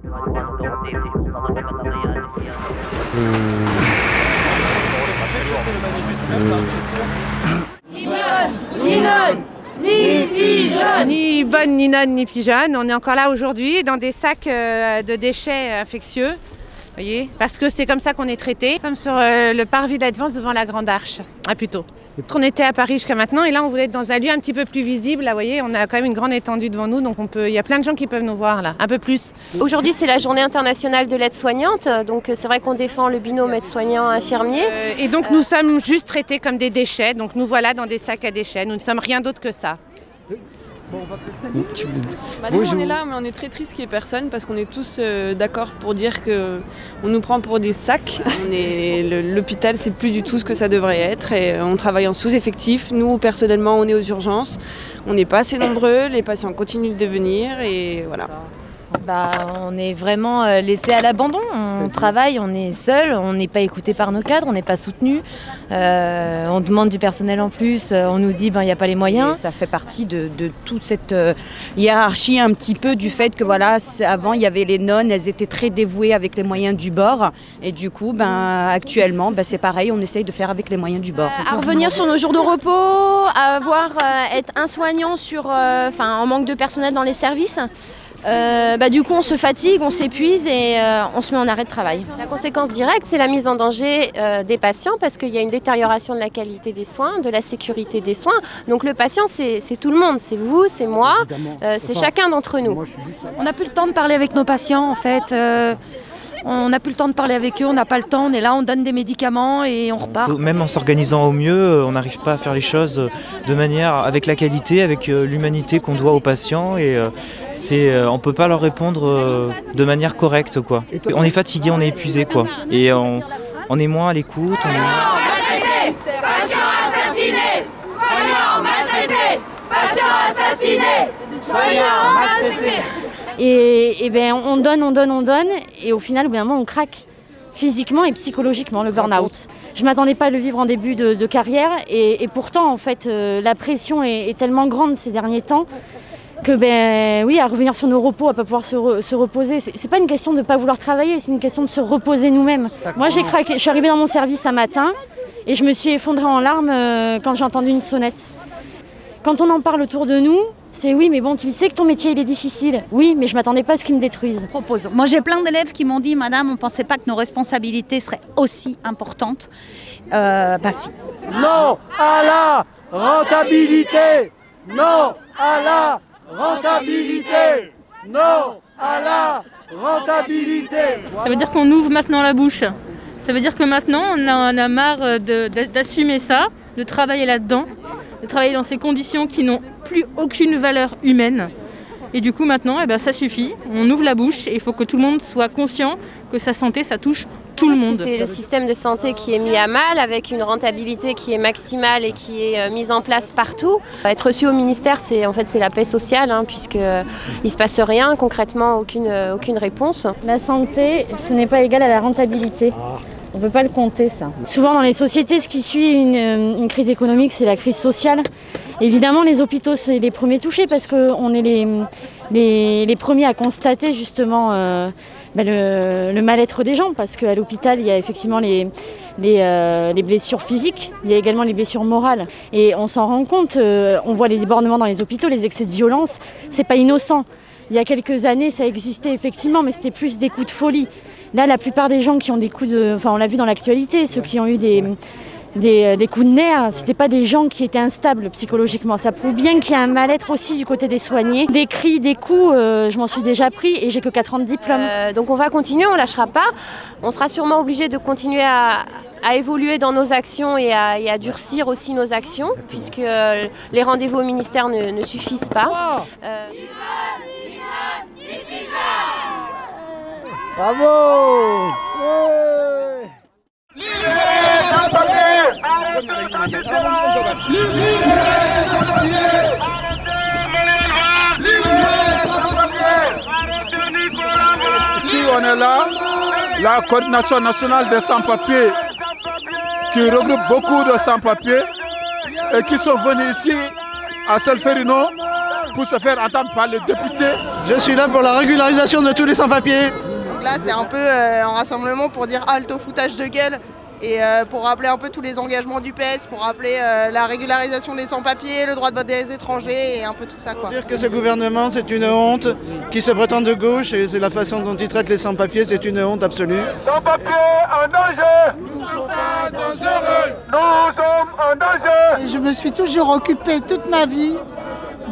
Ni bonne, ni nonne, ni pigeonne. On est encore là aujourd'hui dans des sacs de déchets infectieux. Voyez, parce que c'est comme ça qu'on est traité. Nous sommes sur le parvis d'Advance devant la Grande Arche. Ah plutôt. On était à Paris jusqu'à maintenant et là on voulait être dans un lieu un petit peu plus visible. Là, vous voyez, on a quand même une grande étendue devant nous, donc il y a plein de gens qui peuvent nous voir là, un peu plus. Aujourd'hui c'est la journée internationale de l'aide-soignante, donc c'est vrai qu'on défend le binôme aide-soignant-infirmier. Et donc nous sommes juste traités comme des déchets, donc nous voilà dans des sacs à déchets, nous ne sommes rien d'autre que ça. Bon, on va nous, on est là, mais on est très triste qu'il n'y ait personne parce qu'on est tous d'accord pour dire qu'on nous prend pour des sacs. L'hôpital, c'est plus du tout ce que ça devrait être et on travaille en sous-effectif. Nous, personnellement, on est aux urgences. On n'est pas assez nombreux, les patients continuent de venir et voilà. On est vraiment laissé à l'abandon, on travaille, on est seul, on n'est pas écouté par nos cadres, on n'est pas soutenu, on demande du personnel en plus, on nous dit il n'y a pas les moyens. Et ça fait partie de toute cette hiérarchie un petit peu du fait que voilà, avant il y avait les nonnes, elles étaient très dévouées avec les moyens du bord et du coup actuellement c'est pareil, on essaye de faire avec les moyens du bord. À revenir sur nos jours de repos, à être un soignant en manque de personnel dans les services. Du coup on se fatigue, on s'épuise et on se met en arrêt de travail. La conséquence directe c'est la mise en danger des patients parce qu'il y a une détérioration de la qualité des soins, de la sécurité des soins. Donc le patient c'est tout le monde, c'est vous, c'est moi, c'est chacun d'entre nous. On n'a plus le temps de parler avec nos patients en fait. On n'a plus le temps de parler avec eux, on n'a pas le temps, on est là, on donne des médicaments et on repart. Même en s'organisant au mieux, on n'arrive pas à faire les choses de manière avec la qualité, avec l'humanité qu'on doit aux patients et on ne peut pas leur répondre de manière correcte, quoi. On est fatigué, on est épuisé, quoi. Et on est moins à l'écoute. Maltraités, patients assassinés, soignants maltraités, patients assassinés, soignants maltraités. Et on donne, et au final, au bout d'un moment, on craque physiquement et psychologiquement, le burn-out. Je ne m'attendais pas à le vivre en début de carrière, et pourtant, en fait, la pression est tellement grande ces derniers temps que, à revenir sur nos repos, à ne pas pouvoir se reposer. C'est pas une question de ne pas vouloir travailler, c'est une question de se reposer nous-mêmes. Moi, j'ai craqué. Je suis arrivée dans mon service un matin, et je me suis effondrée en larmes quand j'ai entendu une sonnette. Quand on en parle autour de nous, c'est oui, mais bon, tu sais que ton métier il est difficile. Oui, mais je ne m'attendais pas à ce qu'ils me détruisent. Moi, j'ai plein d'élèves qui m'ont dit, madame, on ne pensait pas que nos responsabilités seraient aussi importantes. Si. Non à la rentabilité. Non à la rentabilité. Non à la rentabilité. Ça veut dire qu'on ouvre maintenant la bouche. Ça veut dire que maintenant, on a marre d'assumer ça, de travailler là-dedans, de travailler dans ces conditions qui n'ont plus aucune valeur humaine. Et du coup maintenant, ça suffit, on ouvre la bouche et il faut que tout le monde soit conscient que sa santé, ça touche tout le monde. C'est le système de santé qui est mis à mal avec une rentabilité qui est maximale et qui est mise en place partout. Être reçu au ministère, c'est la paix sociale, puisqu'il ne se passe rien, concrètement aucune réponse. La santé, ce n'est pas égal à la rentabilité. On ne peut pas le compter, ça. Souvent, dans les sociétés, ce qui suit une crise économique, c'est la crise sociale. Évidemment, les hôpitaux, c'est les premiers touchés parce qu'on est les premiers à constater justement le mal-être des gens. Parce qu'à l'hôpital, il y a effectivement les blessures physiques, il y a également les blessures morales. Et on s'en rend compte, on voit les débordements dans les hôpitaux, les excès de violence, c'est pas innocent. Il y a quelques années, ça existait effectivement, mais c'était plus des coups de folie. Là, la plupart des gens qui ont des coups de... on l'a vu dans l'actualité, ceux qui ont eu des coups de nerfs, c'était pas des gens qui étaient instables psychologiquement. Ça prouve bien qu'il y a un mal-être aussi du côté des soignés. Des cris, des coups, je m'en suis déjà pris et j'ai que 4 ans de diplôme. Donc on va continuer, on lâchera pas. On sera sûrement obligé de continuer à évoluer dans nos actions et à durcir aussi nos actions, puisque les rendez-vous au ministère ne suffisent pas. Bravo! Ici, on est là, la coordination nationale des sans-papiers, qui regroupe beaucoup de sans-papiers et qui sont venus ici à Solferino pour se faire entendre par les députés. Je suis là pour la régularisation de tous les sans-papiers. Donc là, c'est un peu un rassemblement pour dire halte au foutage de gueule et pour rappeler un peu tous les engagements du PS, pour rappeler la régularisation des sans-papiers, le droit de vote des étrangers et un peu tout ça. Pour dire que ce gouvernement, c'est une honte, qui se prétend de gauche et c'est la façon dont il traite les sans-papiers, c'est une honte absolue. Sans-papiers en danger. Nous ne sommes pas dangereux. Nous sommes en danger. Et je me suis toujours occupée toute ma vie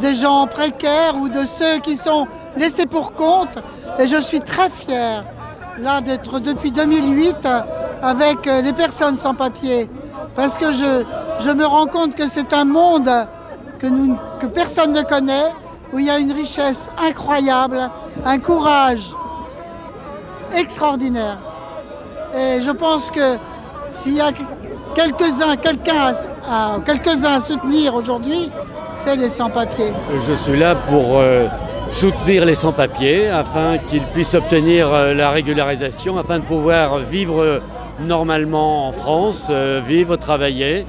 des gens précaires ou de ceux qui sont laissés pour compte. Et je suis très fière là d'être depuis 2008 avec les personnes sans papier. Parce que je me rends compte que c'est un monde que personne ne connaît, où il y a une richesse incroyable, un courage extraordinaire. Et je pense que s'il y a quelques-uns à soutenir aujourd'hui, c'est les sans-papiers. Je suis là pour soutenir les sans-papiers afin qu'ils puissent obtenir la régularisation, afin de pouvoir vivre normalement en France, vivre, travailler.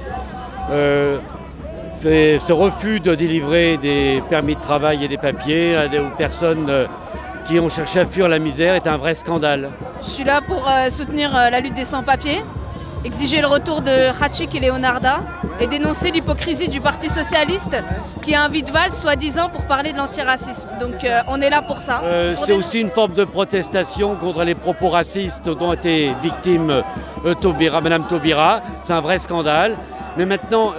Ce refus de délivrer des permis de travail et des papiers aux personnes qui ont cherché à fuir la misère est un vrai scandale. Je suis là pour soutenir la lutte des sans-papiers, exiger le retour de Khachik et Leonarda et dénoncer l'hypocrisie du Parti Socialiste qui invite Valls soi-disant pour parler de l'antiracisme. Donc on est là pour ça. C'est aussi une forme de protestation contre les propos racistes dont a été victime Madame Taubira. C'est un vrai scandale. Mais maintenant,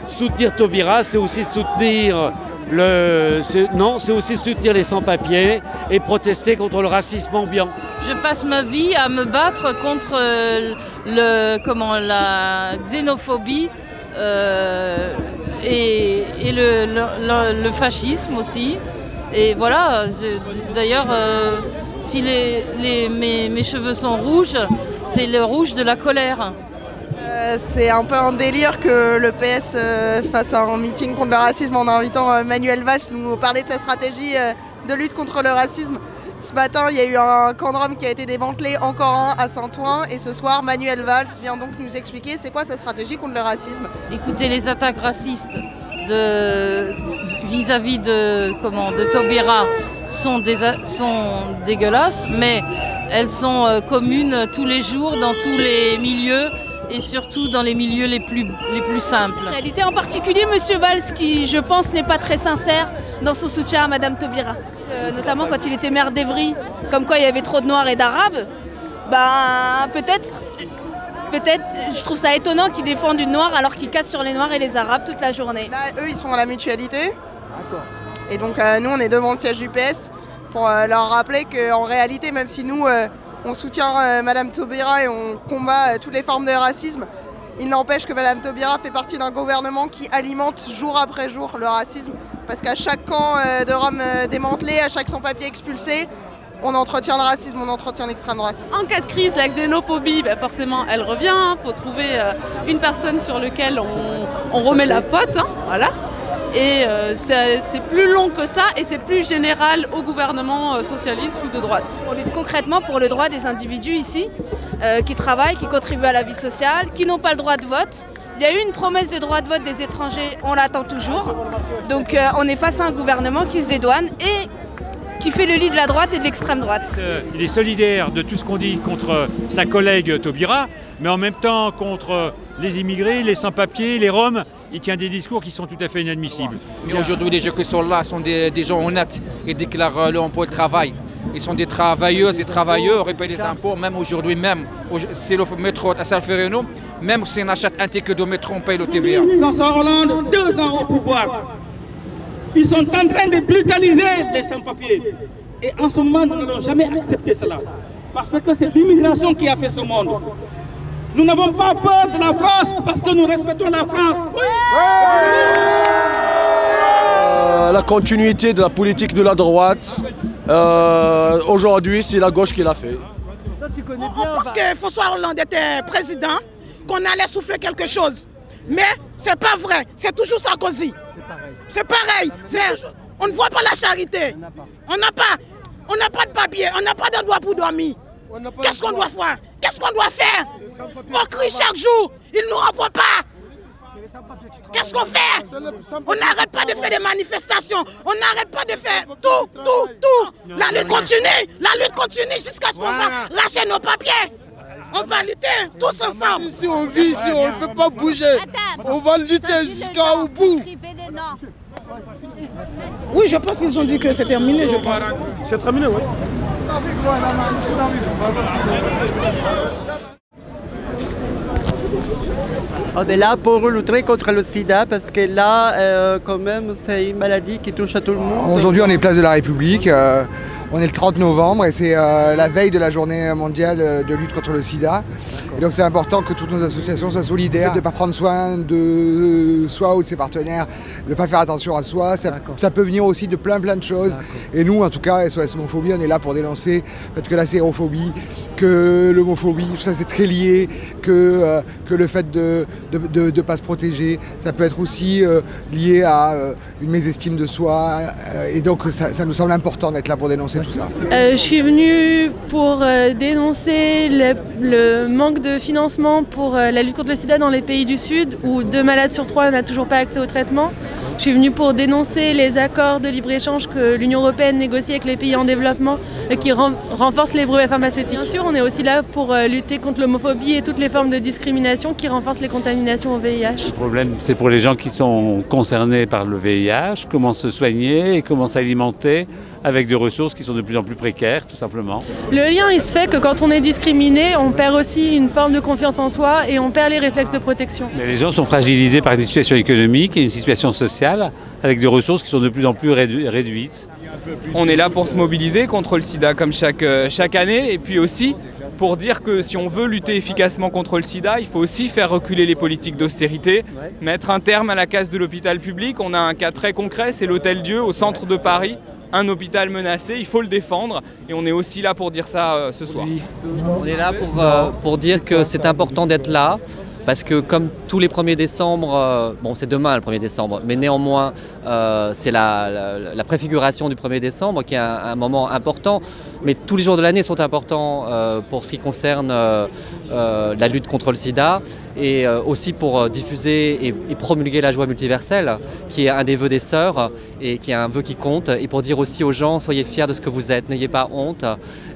soutenir Taubira, c'est aussi soutenir c'est aussi soutenir les sans-papiers et protester contre le racisme ambiant. Je passe ma vie à me battre contre la xénophobie et le fascisme aussi. Et voilà, d'ailleurs, si mes cheveux sont rouges, c'est le rouge de la colère. C'est un peu un délire que le PS fasse un meeting contre le racisme en invitant Manuel Valls nous parler de sa stratégie de lutte contre le racisme. Ce matin, il y a eu un camp de Rome qui a été démantelé, encore un à Saint-Ouen. Et ce soir, Manuel Valls vient donc nous expliquer c'est quoi sa stratégie contre le racisme. Écoutez, les attaques racistes vis-à-vis de Taubira sont dégueulasses, mais elles sont communes tous les jours dans tous les milieux et surtout dans les milieux les plus simples. En réalité, en particulier M. Valls, qui je pense n'est pas très sincère dans son soutien à Mme Taubira. Notamment quand il était maire d'Evry, comme quoi il y avait trop de Noirs et d'Arabes. Peut-être, je trouve ça étonnant qu'ils défendent une Noire alors qu'ils cassent sur les Noirs et les Arabes toute la journée. Là, eux, ils sont à la mutualité. Et donc, nous, on est devant le siège du PS pour leur rappeler qu'en réalité, même si nous, on soutient Mme Taubira et on combat toutes les formes de racisme, il n'empêche que Mme Taubira fait partie d'un gouvernement qui alimente jour après jour le racisme. Parce qu'à chaque camp de Rome démantelé, à chaque sans-papier expulsé, on entretient le racisme, on entretient l'extrême droite. En cas de crise, la xénophobie, forcément, elle revient. Il faut trouver une personne sur laquelle on remet la faute. Voilà. Et c'est plus long que ça et c'est plus général au gouvernement socialiste ou de droite. On lutte concrètement pour le droit des individus ici, qui travaillent, qui contribuent à la vie sociale, qui n'ont pas le droit de vote. Il y a eu une promesse de droit de vote des étrangers, on l'attend toujours. Donc on est face à un gouvernement qui se dédouane et qui fait le lit de la droite et de l'extrême droite. Il est solidaire de tout ce qu'on dit contre sa collègue Taubira, mais en même temps contre les immigrés, les sans-papiers, les Roms. Il tient des discours qui sont tout à fait inadmissibles. Mais aujourd'hui, les gens qui sont là sont des gens honnêtes et déclarent l'emploi et le travail. Ils sont des travailleuses et travailleurs, ils payent des impôts, même aujourd'hui, même si le métro à San-Ferrino, même si on achète un ticket de métro, on paye le TVA. Dans Hollande, 2 ans au pouvoir, ils sont en train de brutaliser les sans-papiers. Et en ce moment, nous n'allons jamais accepter cela. Parce que c'est l'immigration qui a fait ce monde. Nous n'avons pas peur de la France parce que nous respectons la France. La continuité de la politique de la droite, aujourd'hui, c'est la gauche qui l'a fait. On pense que François Hollande était président, qu'on allait souffler quelque chose. Mais c'est pas vrai, c'est toujours Sarkozy. C'est pareil. On ne voit pas la charité. On n'a pas de papier, on n'a pas d'endroit pour dormir. Qu'est-ce qu'on doit faire? Qu'est-ce qu'on doit faire? On crie chaque jour, il ne nous répond pas. Qu'est-ce qu'on fait? On n'arrête pas de faire des manifestations, on n'arrête pas de faire tout. La lutte continue jusqu'à ce qu'on va lâcher nos papiers. On va lutter tous ensemble. Si on vit ici, on ne peut pas bouger. On va lutter jusqu'au bout. Oui, je pense qu'ils ont dit que c'est terminé, je pense. C'est terminé, oui. On est là pour lutter contre le sida parce que là, quand même, c'est une maladie qui touche à tout le monde. Aujourd'hui, on est place de la République. On est le 30 novembre et c'est la veille de la journée mondiale de lutte contre le sida. Et donc c'est important que toutes nos associations soient solidaires, de ne pas prendre soin de soi ou de ses partenaires, de ne pas faire attention à soi. Ça peut venir aussi de plein de choses. Et nous, en tout cas, SOS Homophobie, on est là pour dénoncer que la sérophobie, que l'homophobie, tout ça c'est très lié, que le fait de ne pas se protéger, ça peut être aussi lié à une mésestime de soi. Et donc ça nous semble important d'être là pour dénoncer tout ça. Je suis venue pour dénoncer le manque de financement pour la lutte contre le sida dans les pays du Sud où 2 malades sur 3 n'ont toujours pas accès au traitement. Je suis venue pour dénoncer les accords de libre-échange que l'Union européenne négocie avec les pays en développement et qui renforcent les brevets pharmaceutiques. Bien sûr, on est aussi là pour lutter contre l'homophobie et toutes les formes de discrimination qui renforcent les contaminations au VIH. Le problème, c'est pour les gens qui sont concernés par le VIH, comment se soigner et comment s'alimenter avec des ressources qui sont de plus en plus précaires, tout simplement. Le lien, il se fait que quand on est discriminé, on perd aussi une forme de confiance en soi et on perd les réflexes de protection. Mais les gens sont fragilisés par une situation économique et une situation sociale avec des ressources qui sont de plus en plus réduites. On est là pour se mobiliser contre le sida comme chaque année et puis aussi pour dire que si on veut lutter efficacement contre le sida, il faut aussi faire reculer les politiques d'austérité, mettre un terme à la casse de l'hôpital public. On a un cas très concret, c'est l'Hôtel-Dieu au centre de Paris. Un hôpital menacé, il faut le défendre et on est aussi là pour dire ça ce soir. On est là pour dire que c'est important d'être là parce que comme tous les 1er décembre, bon c'est demain le 1er décembre, mais néanmoins c'est la préfiguration du 1er décembre qui est un moment important, mais tous les jours de l'année sont importants pour ce qui concerne la lutte contre le sida et aussi pour diffuser et promulguer la joie multiverselle qui est un des vœux des sœurs et qui est un vœu qui compte et pour dire aussi aux gens soyez fiers de ce que vous êtes, n'ayez pas honte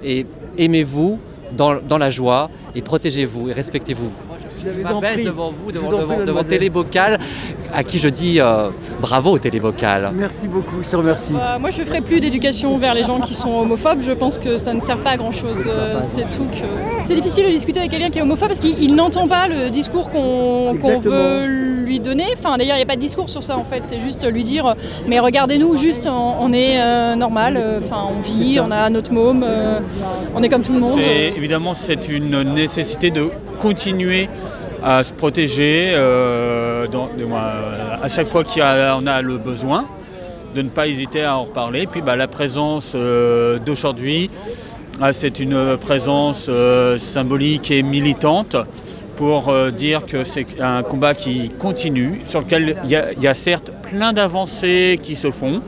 et aimez-vous dans la joie et protégez-vous et respectez-vous. Je m'abaisse devant vous, devant Télébocal, à qui je dis bravo Télébocal. Merci beaucoup, je te remercie. Moi je ne ferai plus d'éducation vers les gens qui sont homophobes, je pense que ça ne sert pas à grand chose, c'est tout. C'est difficile de discuter avec quelqu'un qui est homophobe parce qu'il n'entend pas le discours qu'on veut lui donner. Enfin d'ailleurs il n'y a pas de discours sur ça en fait, c'est juste lui dire mais regardez-nous, juste on est normal, enfin on vit, on a notre môme, on est comme tout le monde. Évidemment c'est une nécessité de continuer à se protéger à chaque fois qu'on a le besoin, de ne pas hésiter à en reparler. Puis la présence d'aujourd'hui, c'est une présence symbolique et militante pour dire que c'est un combat qui continue, sur lequel il y a certes plein d'avancées qui se font,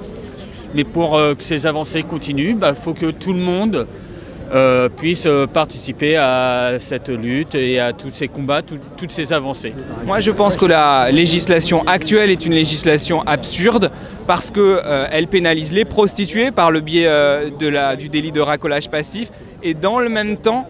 mais pour que ces avancées continuent, il faut que tout le monde puisse participer à cette lutte et à tous ces combats, toutes ces avancées. Moi je pense que la législation actuelle est une législation absurde parce qu'elle pénalise les prostituées par le biais du délit de racolage passif et dans le même temps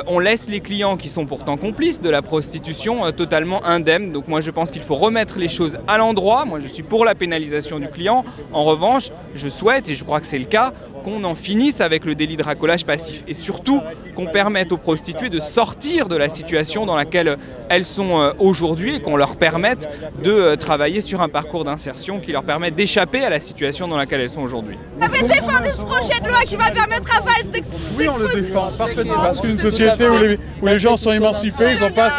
on laisse les clients qui sont pourtant complices de la prostitution totalement indemnes. Donc moi je pense qu'il faut remettre les choses à l'endroit. Moi je suis pour la pénalisation du client. En revanche, je souhaite, et je crois que c'est le cas, qu'on en finisse avec le délit de racolage passif. Et surtout qu'on permette aux prostituées de sortir de la situation dans laquelle elles sont aujourd'hui et qu'on leur permette de travailler sur un parcours d'insertion qui leur permette d'échapper à la situation dans laquelle elles sont aujourd'hui. Vous avez défendu ce projet de loi qui va permettre à Valls d'exprimer. Oui, on le défend parfaitement. Parce qu'une société où les gens sont émancipés, ils n'ont pas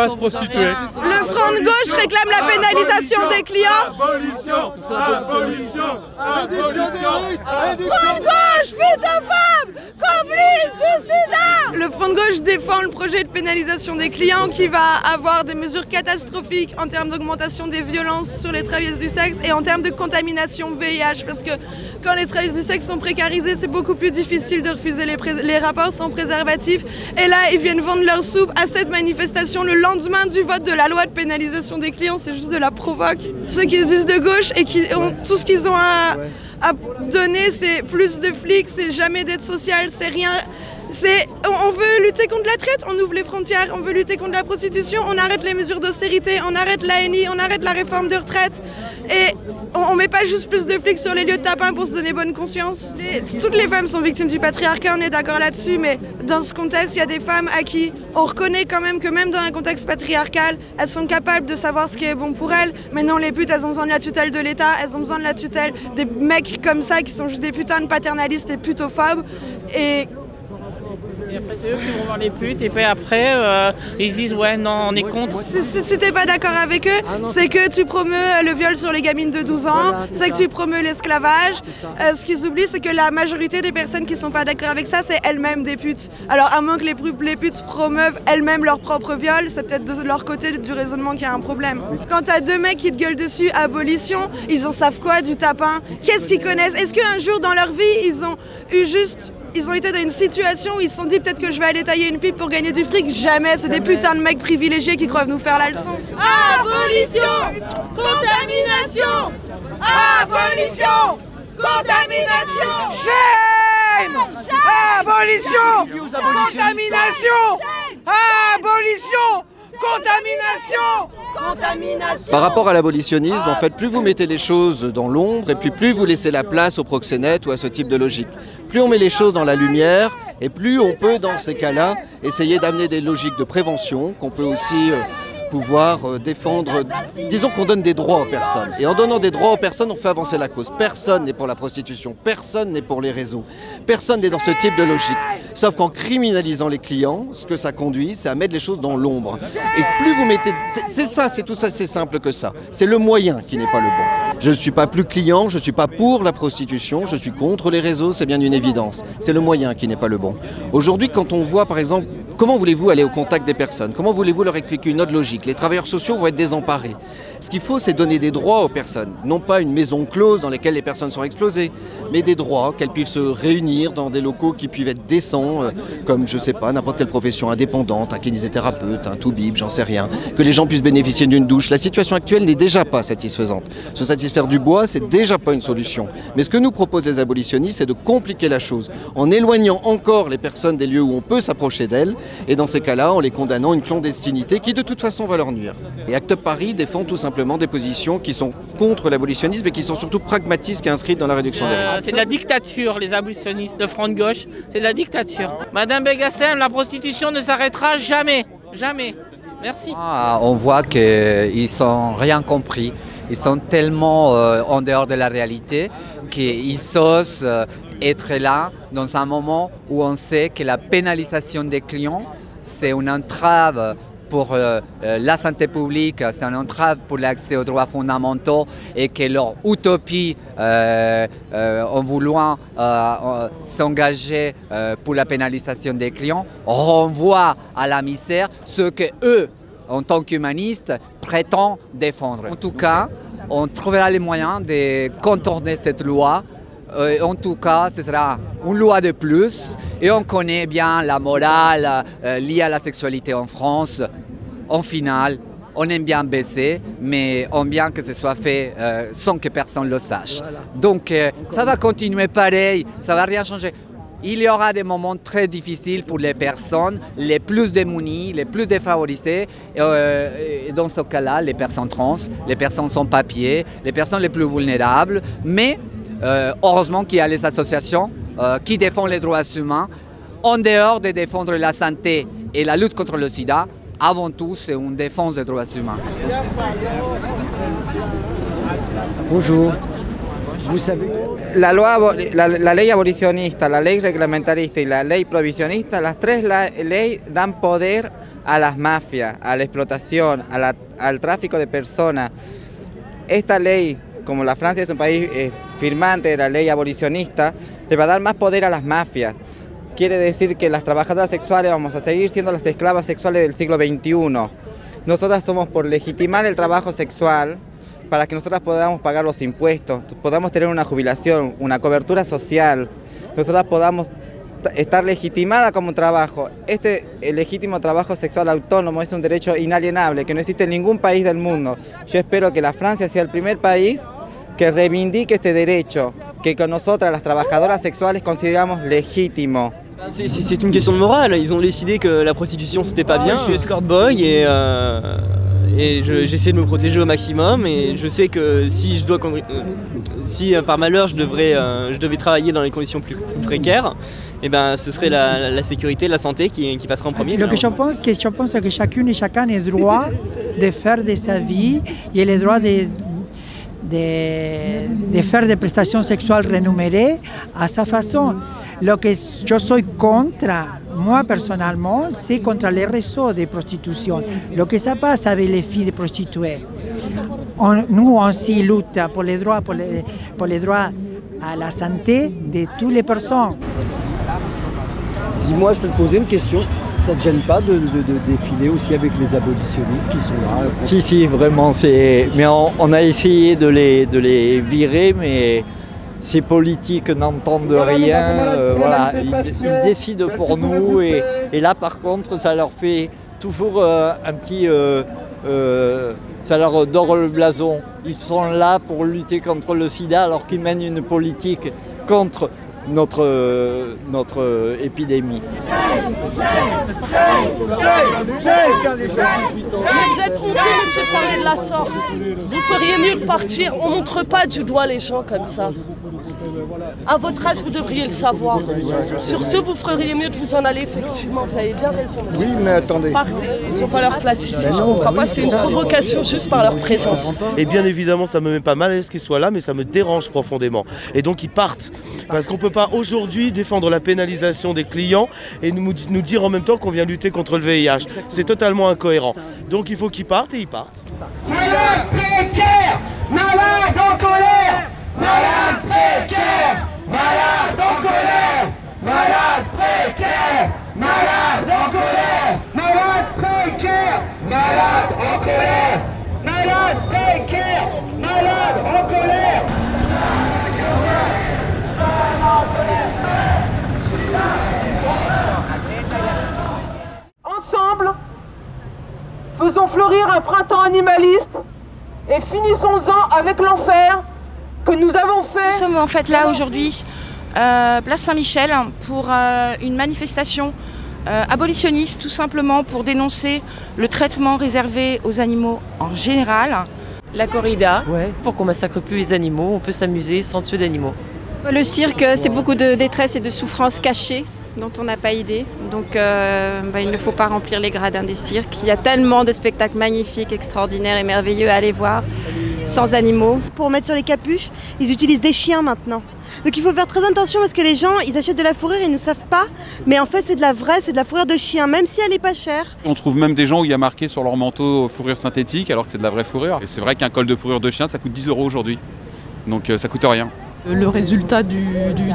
à se prostituer. Le Front de gauche réclame la pénalisation des clients. Abolition, abolition, abolition. Front de gauche, pute de femme, complice du sida. Le Front de gauche défend le projet de pénalisation des clients qui va avoir des mesures catastrophiques en termes d'augmentation des violences sur les travailleuses du sexe et en termes de contamination VIH, parce que quand les travailleuses du sexe sont précarisées, c'est beaucoup plus difficile de refuser les rapports sans préservatif. Et là, ils viennent vendre leur soupe à cette manifestation le lendemain du vote de la loi de pénalisation des clients. C'est juste de la provoque. Ceux qui se disent de gauche et qui ont tout ce qu'ils ont à donner, c'est plus de flics, c'est jamais d'aide sociale, c'est rien. On veut lutter contre la traite, on ouvre les frontières, on veut lutter contre la prostitution, on arrête les mesures d'austérité, on arrête l'ANI, on arrête la réforme de retraite. Et on met pas juste plus de flics sur les lieux de tapin pour se donner bonne conscience. Toutes les femmes sont victimes du patriarcat, on est d'accord là-dessus, mais dans ce contexte, il y a des femmes à qui on reconnaît quand même que même dans un contexte patriarcal, elles sont capables de savoir ce qui est bon pour elles. Maintenant, les putes, elles ont besoin de la tutelle de l'État, elles ont besoin de la tutelle des mecs comme ça qui sont juste des putains de paternalistes et putophobes. Et après c'est eux qui vont voir les putes et puis après ils disent ouais non on est contre. Si t'es pas d'accord avec eux, c'est que tu promeus le viol sur les gamines de 12 ans, voilà, c'est que tu promeus l'esclavage. Ce qu'ils oublient, c'est que la majorité des personnes qui sont pas d'accord avec ça, c'est elles-mêmes des putes. Alors à moins que les putes promeuvent elles-mêmes leur propre viol, c'est peut-être de leur côté du raisonnement qu'il y a un problème. Quand t'as deux mecs qui te gueulent dessus, abolition, ils en savent quoi du tapin? Qu'est-ce qu'ils connaissent? Est-ce qu'un jour dans leur vie, ils ont été dans une situation où ils se sont dit peut-être que je vais aller tailler une pipe pour gagner du fric? Jamais, c'est des putains de mecs privilégiés qui croient nous faire la leçon. Abolition, contamination, abolition, contamination, Shame, abolition, contamination, abolition, contamination. Par rapport à l'abolitionnisme, en fait, plus vous mettez les choses dans l'ombre et puis plus vous laissez la place au proxénète ou à ce type de logique. Plus on met les choses dans la lumière et plus on peut, dans ces cas-là, essayer d'amener des logiques de prévention qu'on peut aussi pouvoir défendre. Disons qu'on donne des droits aux personnes. Et en donnant des droits aux personnes, on fait avancer la cause. Personne n'est pour la prostitution, personne n'est pour les réseaux. Personne n'est dans ce type de logique. Sauf qu'en criminalisant les clients, ce que ça conduit, c'est à mettre les choses dans l'ombre. Et plus vous mettez... C'est ça, c'est tout ça, c'est simple que ça. C'est le moyen qui n'est pas le bon. Je ne suis pas plus client, je ne suis pas pour la prostitution, je suis contre les réseaux, c'est bien une évidence. C'est le moyen qui n'est pas le bon. Aujourd'hui, quand on voit, par exemple, comment voulez-vous aller au contact des personnes? Comment voulez-vous leur expliquer une autre logique? Les travailleurs sociaux vont être désemparés. Ce qu'il faut, c'est donner des droits aux personnes. Non pas une maison close dans laquelle les personnes sont explosées, mais des droits, qu'elles puissent se réunir dans des locaux qui puissent être décents, comme, je sais pas, n'importe quelle profession indépendante, un kinésithérapeute, un toubib, j'en sais rien. Que les gens puissent bénéficier d'une douche. La situation actuelle n'est déjà pas satisfaisante. Se satisfaire du bois, c'est déjà pas une solution. Mais ce que nous proposent les abolitionnistes, c'est de compliquer la chose, en éloignant encore les personnes des lieux où on peut s'approcher d'elles, et dans ces cas-là, en les condamnant à une clandestinité qui de toute façon va leur nuire. Et Act Up Paris défend tout simplement des positions qui sont contre l'abolitionnisme et qui sont surtout pragmatistes et inscrites dans la réduction des risques. C'est de la dictature, les abolitionnistes, le front de gauche, c'est de la dictature. Madame Begassem, la prostitution ne s'arrêtera jamais, jamais. Merci. On voit qu'ils n'ont rien compris. Ils sont tellement en dehors de la réalité qu'ils osent être là dans un moment où on sait que la pénalisation des clients, c'est une entrave pour la santé publique, c'est une entrave pour l'accès aux droits fondamentaux et que leur utopie en voulant s'engager pour la pénalisation des clients renvoie à la misère ce que eux, en tant qu'humanistes, prétendent défendre. En tout cas, on trouvera les moyens de contourner cette loi. En tout cas, ce sera une loi de plus et on connaît bien la morale liée à la sexualité en France. En finale, on aime bien baiser, mais on aime bien que ce soit fait sans que personne le sache. Donc ça va continuer pareil, ça ne va rien changer. Il y aura des moments très difficiles pour les personnes les plus démunies, les plus défavorisées. Et dans ce cas-là, les personnes trans, les personnes sans papier, les personnes les plus vulnérables. Mais heureusement qu'il y a les associations qui défendent les droits humains. En dehors de défendre la santé et la lutte contre le sida, avant tout, c'est une défense des droits humains. Bonjour. Vous savez, la ley abolicionista, la ley reglamentarista y la ley prohibicionista, las tres leyes dan poder a las mafias, a la explotación, al tráfico de personas. Esta ley, como la Francia es un país firmante de la ley abolicionista, le va a dar más poder a las mafias. quiere decir que las trabajadoras sexuales vamos a seguir siendo las esclavas sexuales del siglo XXI. Nosotras somos por legitimar el trabajo sexual para que nosotras podamos pagar los impuestos, podamos tener una jubilación, una cobertura social, nosotras podamos estar legitimada como trabajo. El legítimo trabajo sexual autónomo es un derecho inalienable que no existe en ningún país del mundo. Yo espero que la Francia sea el primer país que reivindique este derecho, que con nosotras, las trabajadoras sexuales, consideramos légitimo. C'est une question de morale. Ils ont décidé que la prostitution c'était pas bien. Je suis escort boy et j'essaie de me protéger au maximum. Et je sais que si par malheur je devais travailler dans les conditions plus précaires, eh ben ce serait la sécurité, la santé qui passera en premier. Lo que je pense que chacune et chacun a le droit de faire de sa vie et le droit de faire des prestations sexuelles rémunérées à sa façon. Lo que yo soy contra, moi personnellement, c'est contre les réseaux de prostitution. Lo que ça passe avec les filles de prostituées. Nous aussi luttons pour les droits, pour les droits à la santé de toutes les personnes. Dis-moi, je peux te poser une question, ça ne te gêne pas de défiler aussi avec les abolitionnistes qui sont là? Si, vraiment, mais on a essayé de les virer, mais ces politiques n'entendent rien, voilà, ils décident pour nous, et là par contre ça leur fait toujours un petit... ça leur dore le blason. Ils sont là pour lutter contre le sida alors qu'ils mènent une politique contre notre épidémie. Vous êtes honteux, monsieur, de parler de la sorte. Vous feriez mieux de partir. On ne montre pas du doigt les gens comme ça. À votre âge, vous devriez le savoir. Sur ce, vous feriez mieux de vous en aller, effectivement. Vous avez bien raison. Oui, mais attendez. Partez. Ils n'ont pas leur place ici. Je ne comprends pas. C'est une provocation juste par leur présence. Et bien évidemment, ça ne me met pas mal à l'aise qu'ils soient là, mais ça me dérange profondément. Et donc, ils partent. Parce qu'on ne peut pas aujourd'hui défendre la pénalisation des clients et nous dire en même temps qu'on vient lutter contre le VIH. C'est totalement incohérent. Donc, il faut qu'ils partent et ils partent. Malade précaire, malade en colère, malade précaire, malade en colère, malade précaire, malade en colère, malade précaire, malade en colère, malade précaire, malade en colère. Ensemble, faisons fleurir un printemps animaliste et finissons-en avec l'enfer que nous avons fait. Nous sommes en fait là aujourd'hui, place Saint-Michel, pour une manifestation abolitionniste, tout simplement pour dénoncer le traitement réservé aux animaux en général. La corrida, pour qu'on massacre plus les animaux, on peut s'amuser sans tuer d'animaux. Le cirque, c'est beaucoup de détresse et de souffrance cachée dont on n'a pas idée. Donc il ne faut pas remplir les gradins des cirques. Il y a tellement de spectacles magnifiques, extraordinaires et merveilleux à aller voir sans animaux. Pour mettre sur les capuches, ils utilisent des chiens maintenant. Donc il faut faire très attention parce que les gens, ils achètent de la fourrure et ils ne savent pas. Mais en fait, c'est de la vraie, c'est de la fourrure de chien, même si elle n'est pas chère. On trouve même des gens où il y a marqué sur leur manteau fourrure synthétique alors que c'est de la vraie fourrure. Et c'est vrai qu'un col de fourrure de chien, ça coûte 10 € aujourd'hui. Donc ça coûte rien. Le résultat du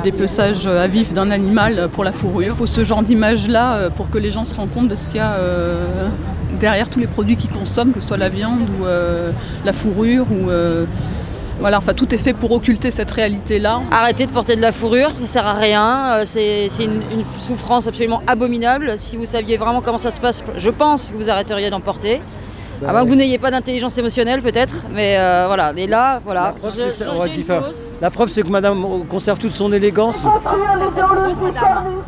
dépeçage à vif d'un animal pour la fourrure. Il faut ce genre d'image-là pour que les gens se rendent compte de ce qu'il y a derrière tous les produits qu'ils consomment, que ce soit la viande ou la fourrure. Voilà, enfin, tout est fait pour occulter cette réalité-là. Arrêtez de porter de la fourrure, ça sert à rien. C'est une souffrance absolument abominable. Si vous saviez vraiment comment ça se passe, je pense que vous arrêteriez d'en porter. À moins que vous n'ayez pas d'intelligence émotionnelle peut-être, mais voilà, et là, voilà. La preuve, c'est que madame conserve toute son élégance.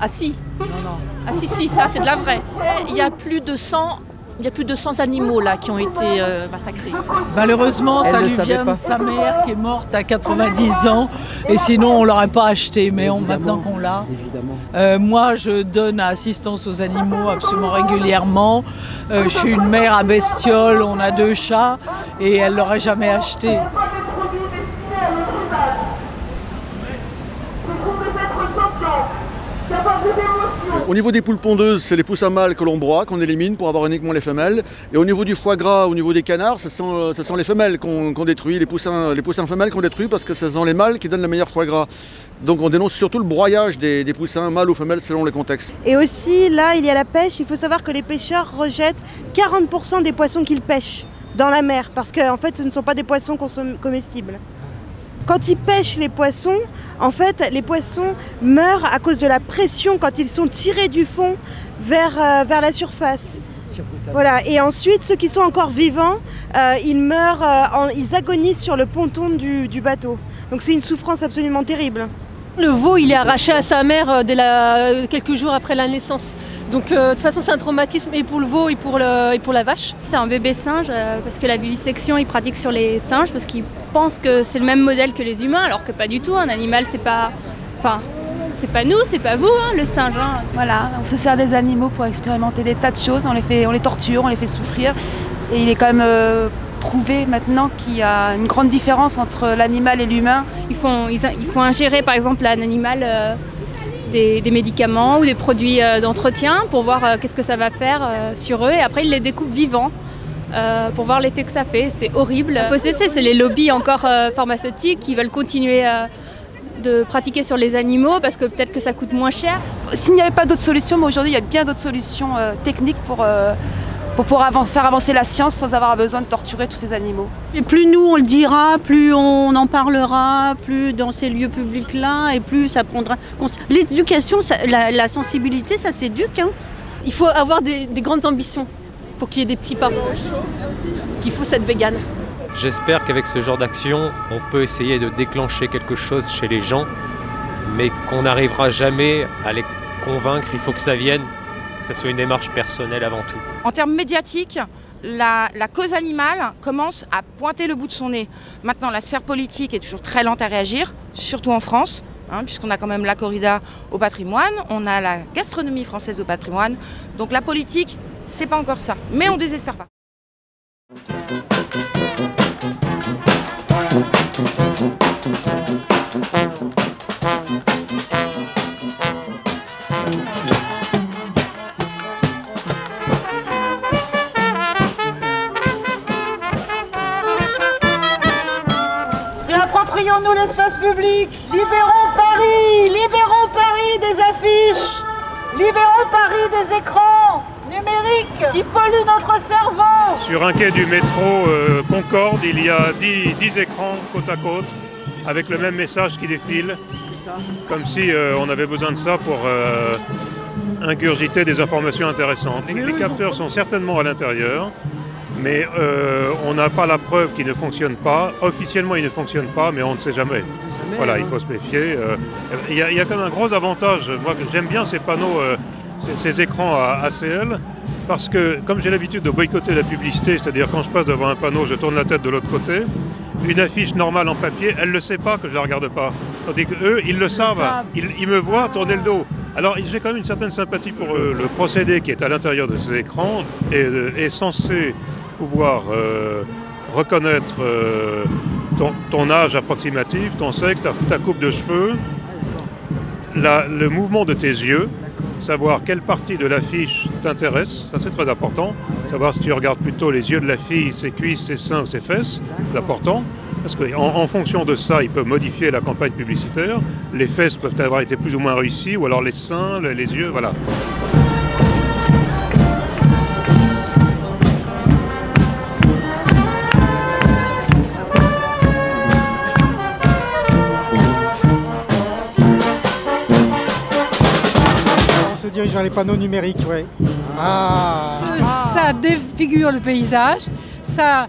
Ah si, ah si, ça c'est de la vraie. Il y a plus de 100 animaux là qui ont été massacrés. Malheureusement, ça lui vient de sa mère qui est morte à 90 ans et sinon on l'aurait pas acheté, mais maintenant qu'on l'a. Moi, je donne assistance aux animaux absolument régulièrement. Je suis une mère à bestioles, on a 2 chats et elle l'aurait jamais acheté. Capable d'émotion, Au niveau des poules pondeuses, c'est les poussins mâles que l'on broie, qu'on élimine pour avoir uniquement les femelles. Et au niveau du foie gras, au niveau des canards, ce sont les femelles qu'on détruit, les poussins femelles qu'on détruit parce que ce sont les mâles qui donnent le meilleur foie gras. Donc on dénonce surtout le broyage des poussins, mâles ou femelles selon les contextes. Et aussi, là, il y a la pêche. Il faut savoir que les pêcheurs rejettent 40% des poissons qu'ils pêchent dans la mer parce qu'en fait, ce ne sont pas des poissons comestibles. Quand ils pêchent les poissons, en fait, les poissons meurent à cause de la pression quand ils sont tirés du fond vers la surface. Voilà. Et ensuite, ceux qui sont encore vivants, ils meurent, ils agonisent sur le ponton du bateau. Donc c'est une souffrance absolument terrible. Le veau, il est arraché à sa mère quelques jours après la naissance. Donc de toute façon, c'est un traumatisme et pour le veau et pour la vache. C'est un bébé singe parce que la vivisection, ils pratiquent sur les singes parce qu'ils pensent que c'est le même modèle que les humains, alors que pas du tout. Un animal, c'est pas... Enfin, c'est pas nous, c'est pas vous, hein, le singe. Hein. Voilà, on se sert des animaux pour expérimenter des tas de choses. On les torture, on les fait souffrir. Et il est quand même... prouvé maintenant qu'il y a une grande différence entre l'animal et l'humain. Ils font ingérer par exemple à un animal des médicaments ou des produits d'entretien pour voir qu'est-ce que ça va faire sur eux et après ils les découpent vivants pour voir l'effet que ça fait. C'est horrible. Il faut cesser, c'est les lobbies encore pharmaceutiques qui veulent continuer de pratiquer sur les animaux parce que peut-être que ça coûte moins cher. S'il n'y avait pas d'autres solutions, mais aujourd'hui il y a bien d'autres solutions techniques pour pouvoir faire avancer la science sans avoir besoin de torturer tous ces animaux. Et plus nous on le dira, plus on en parlera, plus dans ces lieux publics-là, et plus ça prendra... L'éducation, la sensibilité, ça s'éduque. Hein. Il faut avoir des grandes ambitions pour qu'il y ait des petits pas. Ce qu'il faut, c'est être végane. J'espère qu'avec ce genre d'action, on peut essayer de déclencher quelque chose chez les gens, mais qu'on n'arrivera jamais à les convaincre, il faut que ça vienne. Que ce soit une démarche personnelle avant tout. En termes médiatiques, la cause animale commence à pointer le bout de son nez. Maintenant, la sphère politique est toujours très lente à réagir, surtout en France, puisqu'on a quand même la corrida au patrimoine, on a la gastronomie française au patrimoine. Donc la politique, c'est pas encore ça. Mais on désespère pas. Réapproprions-nous l'espace public, libérons Paris des affiches, libérons Paris des écrans numériques qui polluent notre cerveau. Sur un quai du métro Concorde, il y a 10 écrans côte à côte avec le même message qui défile, comme si on avait besoin de ça pour ingurgiter des informations intéressantes. Les capteurs sont certainement à l'intérieur. Mais on n'a pas la preuve qu'ils ne fonctionnent pas. Officiellement, ils ne fonctionnent pas, mais on ne sait jamais. Voilà, il faut se méfier. Il y a quand même un gros avantage. Moi, j'aime bien ces panneaux, ces écrans à ACL, parce que comme j'ai l'habitude de boycotter la publicité, c'est-à-dire quand je passe devant un panneau, je tourne la tête de l'autre côté, une affiche normale en papier, elle ne le sait pas que je ne la regarde pas. Tandis qu'eux, ils le savent. Ils me voient tourner le dos. Alors j'ai quand même une certaine sympathie pour le procédé qui est à l'intérieur de ces écrans et est censé pouvoir reconnaître ton âge approximatif, ton sexe, ta coupe de cheveux, le mouvement de tes yeux, savoir quelle partie de l'affiche t'intéresse, ça c'est très important, savoir si tu regardes plutôt les yeux de la fille, ses cuisses, ses seins ou ses fesses, c'est important, parce qu'en fonction de ça, ils peuvent modifier la campagne publicitaire, les fesses peuvent avoir été plus ou moins réussies, ou alors les seins, les yeux, voilà. Dirige vers les panneaux numériques, oui. Ça défigure le paysage, ça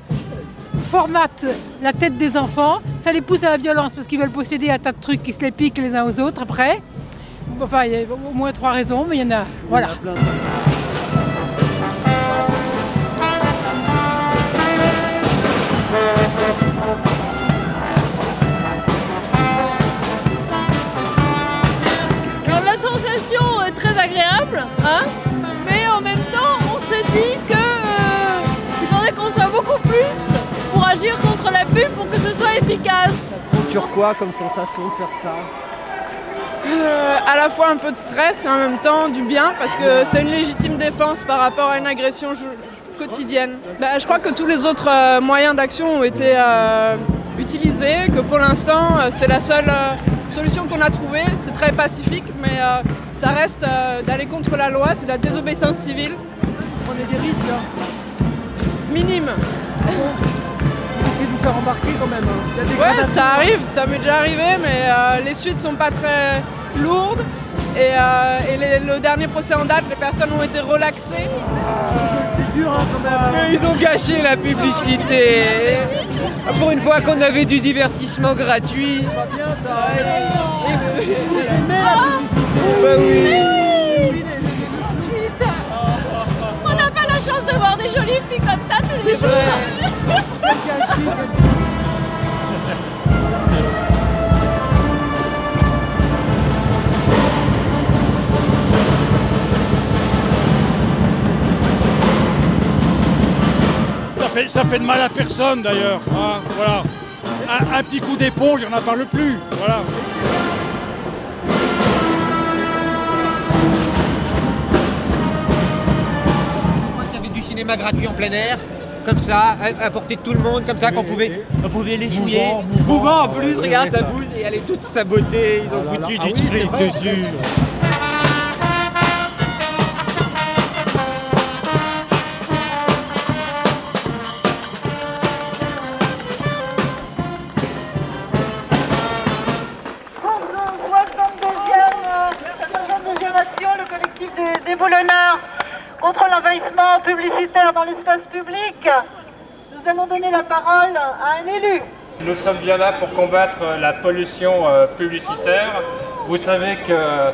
formate la tête des enfants, ça les pousse à la violence parce qu'ils veulent posséder un tas de trucs qui se les piquent les uns aux autres après. Enfin, il y a au moins 3 raisons, mais il y en a. Voilà. Très agréable, hein, mais en même temps on se dit que il faudrait qu'on soit beaucoup plus pour agir contre la pub pour que ce soit efficace. Ça procure quoi comme sensation de faire ça? À la fois un peu de stress et en même temps du bien, parce que c'est une légitime défense par rapport à une agression quotidienne. Je crois que tous les autres moyens d'action ont été utilisés, que pour l'instant c'est la seule solution qu'on a trouvée. C'est très pacifique, mais ça reste d'aller contre la loi, c'est de la désobéissance civile. Vous prenez des risques là? Minimes. Essayez de vous faire embarquer quand même. Ouais, ça arrive, ça m'est déjà arrivé, mais les suites sont pas très lourdes. Et le dernier procès en date, les personnes ont été relaxées. C'est dur hein, quand même. Mais ils ont gâché la publicité. Pour une fois qu'on avait du divertissement gratuit. Ça va bien ça. Bah oui. On n'a pas la chance de voir des jolies filles comme ça tous les jours. Ça fait de mal à personne d'ailleurs. Hein, voilà. Un petit coup d'éponge, on n'en parle plus. Voilà. Moi, il y avait du cinéma gratuit en plein air, comme ça, à portée de tout le monde, comme ça, qu'on pouvait les jouer. Mouvant en plus, regarde, ça bouge et elle est toute sabotée. Ils ont foutu du truc dessus. Le collectif des Boulonnards contre l'envahissement publicitaire dans l'espace public. Nous allons donner la parole à un élu. Nous sommes bien là pour combattre la pollution publicitaire. Vous savez que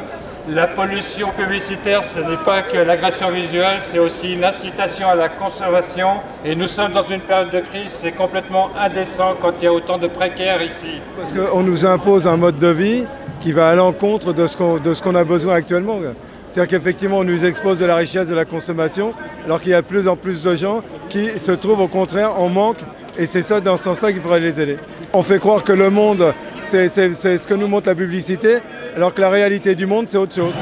la pollution publicitaire, ce n'est pas que l'agression visuelle, c'est aussi l'incitation à la consommation. Et nous sommes dans une période de crise, c'est complètement indécent quand il y a autant de précaires ici. Parce qu'on nous impose un mode de vie qui va à l'encontre de ce qu'on a besoin actuellement. C'est-à-dire qu'effectivement, on nous expose de la richesse de la consommation, alors qu'il y a de plus en plus de gens qui se trouvent au contraire en manque, et c'est ça, dans ce sens-là, qu'il faudrait les aider. On fait croire que le monde, c'est ce que nous montre la publicité, alors que la réalité du monde, c'est autre chose.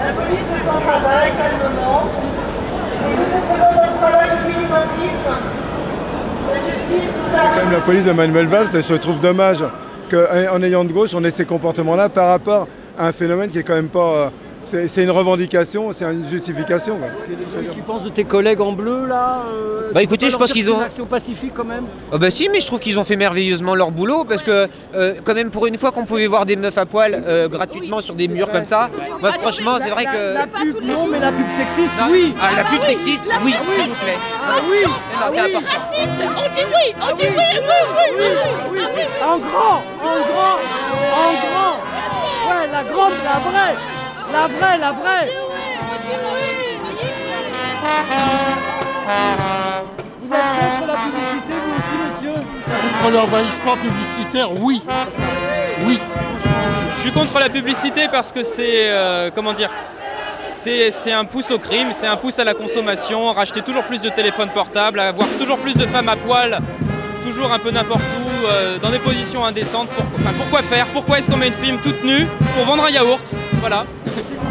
La police fait son travail calmement. Et nous faisons notre travail depuis les C'est quand même la police de Manuel Valls, et je trouve dommage qu'en ayant de gauche, on ait ces comportements-là par rapport à un phénomène qui est quand même pas... C'est une revendication, c'est une justification. Qu'est-ce que tu penses de tes collègues en bleu là Bah écoutez, je pense qu'ils ont... une action pacifique quand même. Oh bah si, mais je trouve qu'ils ont fait merveilleusement leur boulot, parce que quand même pour une fois qu'on pouvait voir des meufs à poil gratuitement sur des murs comme ça, moi franchement c'est vrai que... La pub, non, mais la pub sexiste, oui. Ah, la pub sexiste, oui, s'il vous plaît. Ah oui. Non, c'est important. Raciste, on dit oui, on dit oui. En grand. Ouais, la grande, la vraie. La vraie. Vous êtes contre la publicité, vous aussi, monsieur? Contre l'envahissement publicitaire, oui. Oui. Je suis contre la publicité parce que c'est, c'est un pouce au crime, c'est un pouce à la consommation, racheter toujours plus de téléphones portables, avoir toujours plus de femmes à poil, toujours un peu n'importe où, dans des positions indécentes. Pourquoi faire? Pourquoi est-ce qu'on met une fille toute nue pour vendre un yaourt? Voilà.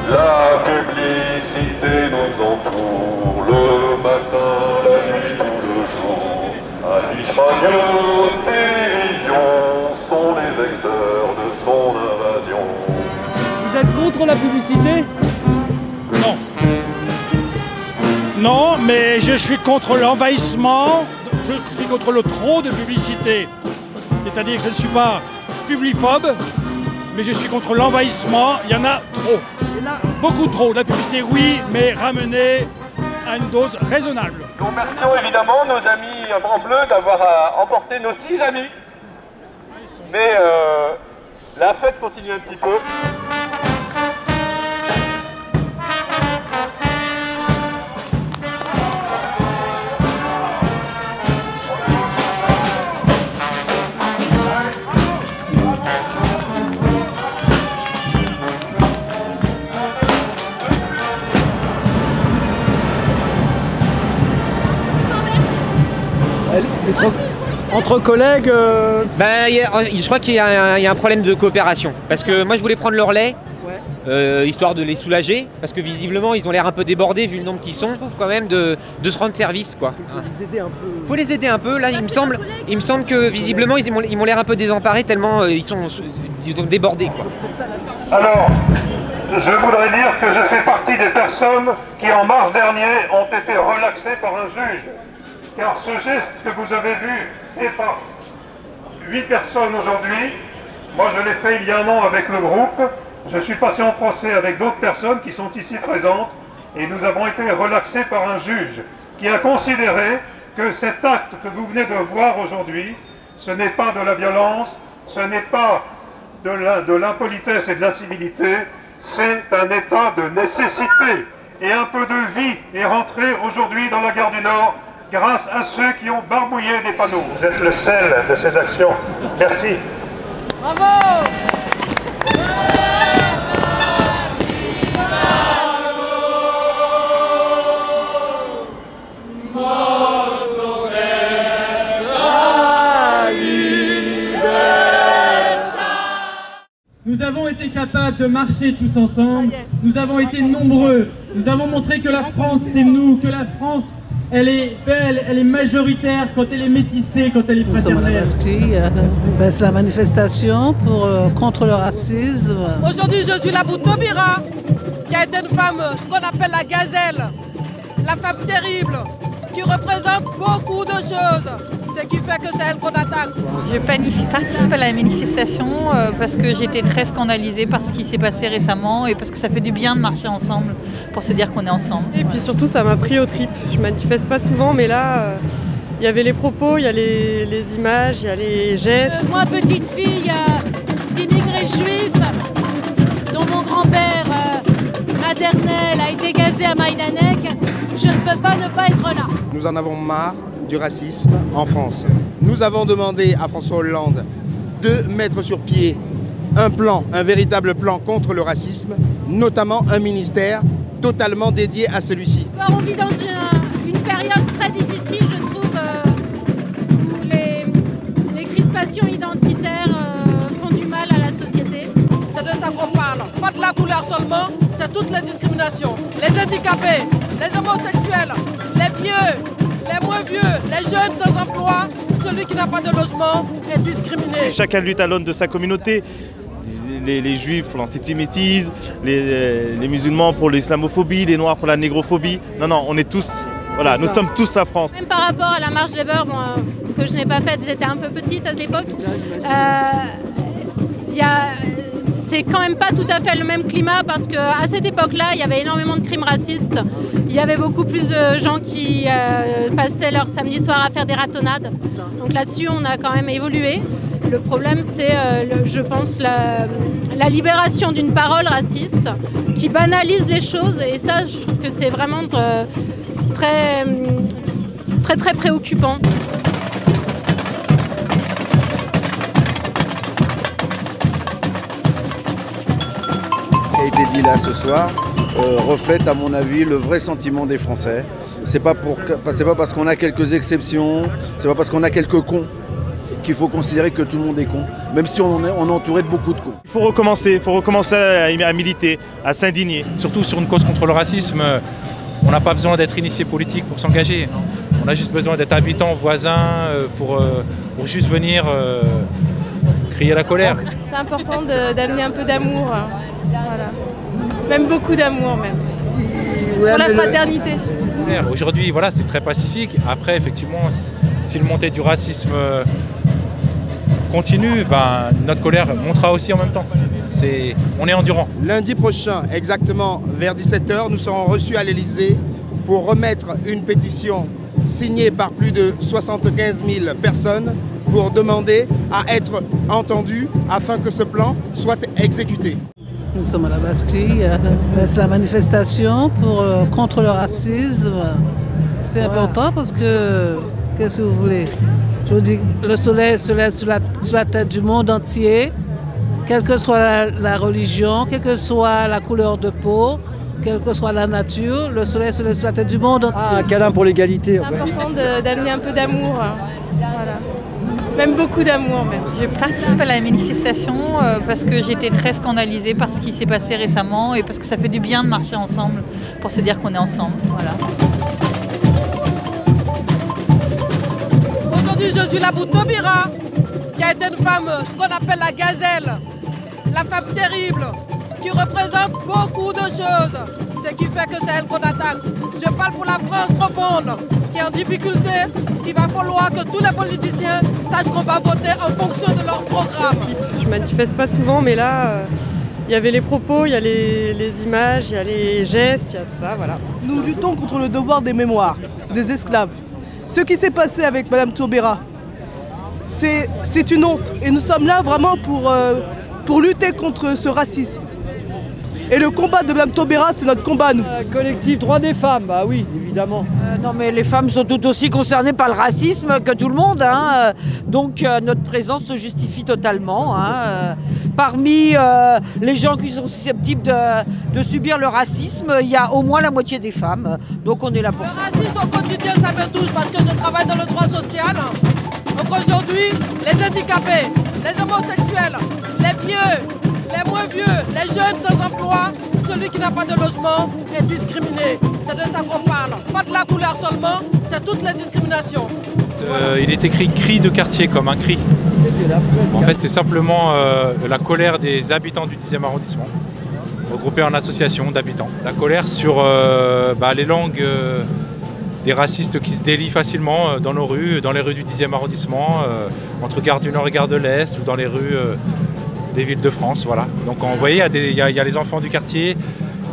La publicité nous entoure le matin, la nuit, tout le jour. Affiches, radio, télévision sont les vecteurs de son invasion. Vous êtes contre la publicité? Non. Non, mais je suis contre l'envahissement, je suis contre le trop de publicité. C'est-à-dire que je ne suis pas publiphobe, mais je suis contre l'envahissement, il y en a trop. Beaucoup trop. La publicité, oui, mais ramenée à une dose raisonnable. Nous remercions évidemment nos amis en bleu d'avoir emporté nos 6 amis. Mais la fête continue un petit peu. Elle est trop... Entre collègues Je crois qu'il y a un problème de coopération. Parce que moi je voulais prendre le relais, histoire de les soulager, parce que visiblement ils ont l'air un peu débordés vu le nombre qu'ils sont. Je trouve quand même de se rendre service, quoi. Faut les aider un peu. Là, il me semble que visiblement ils m'ont l'air un peu désemparés tellement ils sont débordés, quoi. Alors, je voudrais dire que je fais partie des personnes qui en mars dernier ont été relaxées par un juge. Car ce geste que vous avez vu fait par 8 personnes aujourd'hui. Moi je l'ai fait il y a un an avec le groupe. Je suis passé en procès avec d'autres personnes qui sont ici présentes et nous avons été relaxés par un juge qui a considéré que cet acte que vous venez de voir aujourd'hui, ce n'est pas de la violence, ce n'est pas de l'impolitesse et de l'incivilité, c'est un état de nécessité. Et un peu de vie est rentré aujourd'hui dans la gare du Nord grâce à ceux qui ont barbouillé des panneaux. Vous êtes le sel de ces actions. Merci. Bravo! Nous avons été capables de marcher tous ensemble, nous avons été nombreux, nous avons montré que la France c'est nous, que la France elle est belle, elle est majoritaire quand elle est métissée, quand elle est fraternelle. Nous sommes à la Bastille, c'est la manifestation contre le racisme. Aujourd'hui je suis là pour Taubira, qui a été une femme, ce qu'on appelle la gazelle, la femme terrible, qui représente beaucoup de choses. Ce qui fait que c'est elle qu'on attaque. Je participe à la manifestation parce que j'étais très scandalisée par ce qui s'est passé récemment et parce que ça fait du bien de marcher ensemble pour se dire qu'on est ensemble. Et puis surtout ça m'a pris aux tripes. Je manifeste pas souvent mais là il y avait les propos, il y a les images, il y a les gestes. Moi petite fille d'immigrés juifs dont mon grand-père maternel a été gazé à Majdanek, je ne peux pas ne pas être là. Nous en avons marre du racisme en France. Nous avons demandé à François Hollande de mettre sur pied un véritable plan contre le racisme, notamment un ministère totalement dédié à celui-ci. On vit dans une période très difficile, je trouve, où les crispations identitaires font du mal à la société. C'est de ça qu'on parle, pas de la couleur seulement, c'est toutes les discriminations. Les handicapés, les homosexuels, les vieux, les moins vieux, les jeunes sans emploi, celui qui n'a pas de logement est discriminé. Chacun lutte à l'aune de sa communauté. Les juifs pour l'antisémitisme, les musulmans pour l'islamophobie, les noirs pour la négrophobie. Non, on est tous, voilà, nous sommes tous la France. Même par rapport à la marche des beurs, que je n'ai pas faite, j'étais un peu petite à l'époque, c'est quand même pas tout à fait le même climat parce qu'à cette époque-là, il y avait énormément de crimes racistes. Il y avait beaucoup plus de gens qui passaient leur samedi soir à faire des ratonnades. Donc là-dessus, on a quand même évolué. Le problème, c'est, je pense, la libération d'une parole raciste qui banalise les choses. Et ça, je trouve que c'est vraiment très préoccupant. Qui a été dit là ce soir reflète à mon avis le vrai sentiment des Français. C'est pas parce qu'on a quelques exceptions, c'est pas parce qu'on a quelques cons qu'il faut considérer que tout le monde est con, même si on est entouré de beaucoup de cons. Il faut recommencer à militer, à s'indigner. Surtout sur une cause contre le racisme, on n'a pas besoin d'être initié politique pour s'engager. On a juste besoin d'être habitant, voisin, pour juste venir crier la colère. C'est important d'amener un peu d'amour, voilà. Même beaucoup d'amour même, pour la fraternité. Aujourd'hui, voilà, c'est très pacifique. Après, effectivement, si le montée du racisme continue, notre colère montera aussi en même temps. On est endurant. Lundi prochain, exactement vers 17 h, nous serons reçus à l'Elysée pour remettre une pétition signée par plus de 75 000 personnes pour demander à être entendus afin que ce plan soit exécuté. Nous sommes à la Bastille, c'est la manifestation contre le racisme. C'est important parce que, qu'est-ce que vous voulez? Je vous dis, le soleil se lève sur la tête du monde entier, quelle que soit la religion, quelle que soit la couleur de peau, quelle que soit la nature, le soleil se lève sur la tête du monde entier. Un câlin pour l'égalité. C'est important d'amener un peu d'amour, voilà. Même beaucoup d'amour même. Je participe à la manifestation parce que j'étais très scandalisée par ce qui s'est passé récemment et parce que ça fait du bien de marcher ensemble pour se dire qu'on est ensemble. Voilà. Aujourd'hui, je suis là pour Taubira, qui a été une femme, ce qu'on appelle la gazelle, la femme terrible, qui représente beaucoup de choses, ce qui fait que c'est elle qu'on attaque. Je parle pour la France profonde, qui est en difficulté, qu'il va falloir que tous les politiciens sachent qu'on va voter en fonction de leur programme. Je manifeste pas souvent, mais là, il y avait les propos, il y a les images, il y a les gestes, il y a tout ça, voilà. Nous luttons contre le devoir des mémoires, des esclaves. Ce qui s'est passé avec Madame Taubira, c'est une honte. Et nous sommes là vraiment pour lutter contre ce racisme. Et le combat de Mme Taubira, c'est notre combat, nous. Collectif droit des femmes, bah oui, évidemment. Non mais les femmes sont tout aussi concernées par le racisme que tout le monde, hein. Donc notre présence se justifie totalement. Hein. Parmi les gens qui sont susceptibles de subir le racisme, il y a au moins la moitié des femmes. Donc on est là pour ça. Le racisme au quotidien, ça me touche parce que je travaille dans le droit social. Donc aujourd'hui, les handicapés, les homosexuels, les vieux, les moins vieux, les jeunes sans emploi, celui qui n'a pas de logement est discriminé. C'est de ça qu'on parle. Pas de la couleur seulement, c'est toutes les discriminations. Il est écrit cri de quartier comme un cri. En fait, c'est simplement la colère des habitants du 10e arrondissement, regroupés en association d'habitants. La colère sur les langues des racistes qui se délient facilement dans nos rues, dans les rues du 10e arrondissement, entre Gare du Nord et Gare de l'Est, ou dans les rues des villes de France, voilà. Donc vous voyez, il y a les enfants du quartier,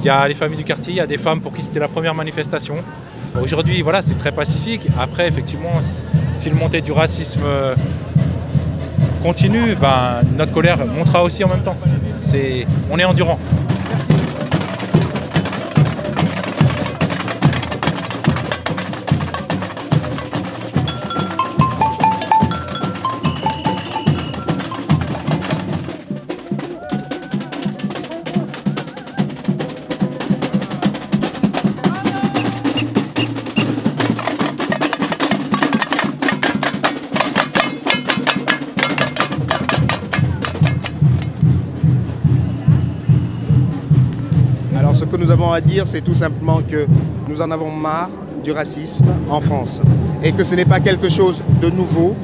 il y a les familles du quartier, il y a des femmes pour qui c'était la première manifestation. Aujourd'hui, voilà, c'est très pacifique. Après, effectivement, si le montée du racisme continue, notre colère montera aussi en même temps. On est endurant. Ce que nous avons à dire, c'est tout simplement que nous en avons marre du racisme en France et que ce n'est pas quelque chose de nouveau.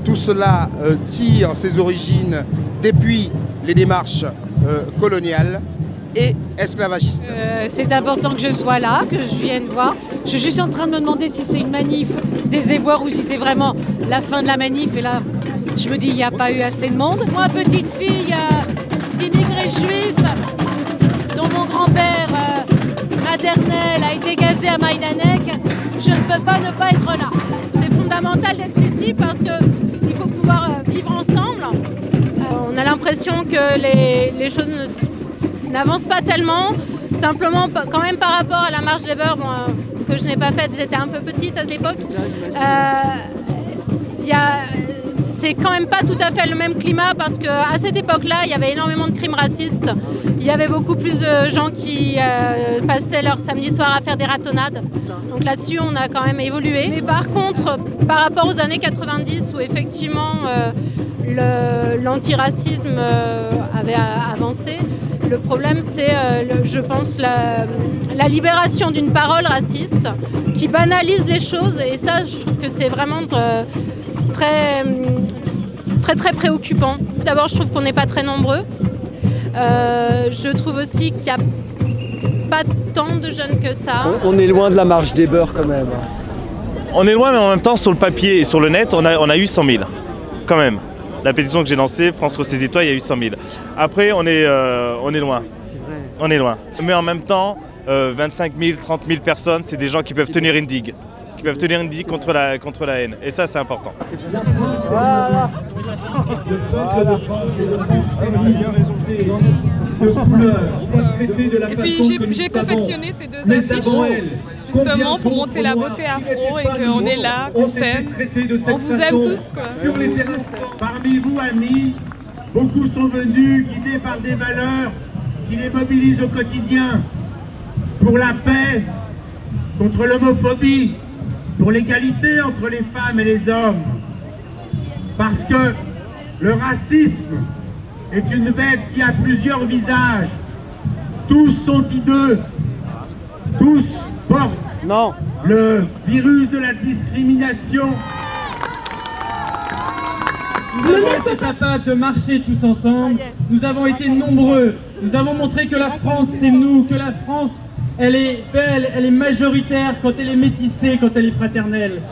Tout cela tire ses origines depuis les démarches coloniales et esclavagistes. C'est important que je sois là, que je vienne voir. Je suis juste en train de me demander si c'est une manif des éboueurs ou si c'est vraiment la fin de la manif. Et là, je me dis, il n'y a pas eu assez de monde. Moi, petite fille d'immigrés juifs, dont mon grand-père maternel a été gazé à Majdanek, je ne peux pas ne pas être là. C'est fondamental d'être ici parce qu'il faut pouvoir vivre ensemble. On a l'impression que les choses n'avancent pas tellement. Simplement, quand même par rapport à la marche des beurs, que je n'ai pas faite, j'étais un peu petite à l'époque, c'est quand même pas tout à fait le même climat parce qu'à cette époque-là, il y avait énormément de crimes racistes. Il y avait beaucoup plus de gens qui passaient leur samedi soir à faire des ratonnades. Donc là-dessus, on a quand même évolué. Mais par contre, par rapport aux années 90 où effectivement l'antiracisme avait avancé, le problème c'est, je pense, la libération d'une parole raciste qui banalise les choses. Et ça, je trouve que c'est vraiment très préoccupant. D'abord, je trouve qu'on n'est pas très nombreux. Je trouve aussi qu'il n'y a pas tant de jeunes que ça. On est loin de la marche des beurs quand même. On est loin, mais en même temps, sur le papier et sur le net, on a eu 100 000, quand même. La pétition que j'ai lancée, France Ressaisis-toi, il y a eu 100 000. Après, on est loin. C'est vrai. On est loin. Mais en même temps, 25 000, 30 000 personnes, c'est des gens qui peuvent tenir une digue. Qui peuvent tenir une digue contre la haine. Et ça, c'est important. Voilà. Et puis j'ai confectionné ces deux affiches justement pour montrer la beauté afro et qu'on est là, qu'on s'aime, on vous aime tous quoi. Sur les terrains, parmi vous amis, beaucoup sont venus guidés par des valeurs qui les mobilisent au quotidien pour la paix, contre l'homophobie, pour l'égalité entre les femmes et les hommes. Parce que le racisme est une bête qui a plusieurs visages. Tous sont hideux. Tous portent le virus de la discrimination. Nous avons été capables de marcher tous ensemble, nous avons été nombreux, nous avons montré que la France c'est nous, que la France elle est belle, elle est majoritaire quand elle est métissée, quand elle est fraternelle.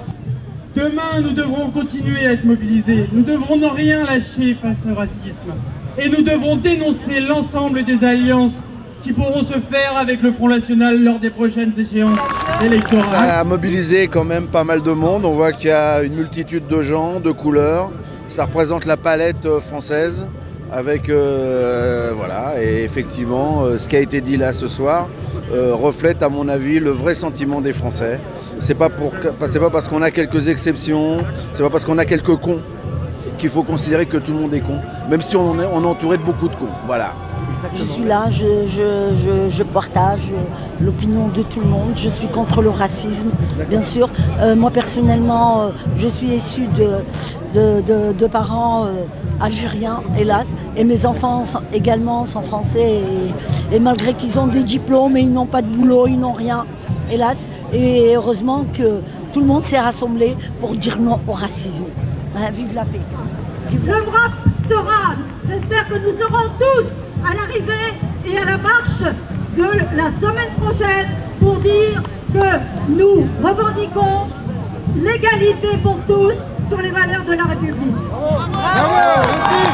Demain nous devrons continuer à être mobilisés, nous devrons ne rien lâcher face au racisme et nous devrons dénoncer l'ensemble des alliances qui pourront se faire avec le Front National lors des prochaines échéances électorales. Ça a mobilisé quand même pas mal de monde, on voit qu'il y a une multitude de gens, de couleurs. Ça représente la palette française avec, voilà, et effectivement, ce qui a été dit là ce soir reflète à mon avis le vrai sentiment des Français. C'est pas parce qu'on a quelques exceptions, c'est pas parce qu'on a quelques cons qu'il faut considérer que tout le monde est con, même si on est entouré de beaucoup de cons, voilà. Je suis là, je partage l'opinion de tout le monde, je suis contre le racisme, bien sûr. Moi personnellement, je suis issue de parents algériens, hélas, et mes enfants également sont français, et malgré qu'ils ont des diplômes, ils n'ont pas de boulot, ils n'ont rien, hélas. Et heureusement que tout le monde s'est rassemblé pour dire non au racisme. Hein, vive la paix. L'Europe sera, j'espère que nous serons tous à l'arrivée et à la marche de la semaine prochaine pour dire que nous revendiquons l'égalité pour tous sur les valeurs de la République. Bravo, merci.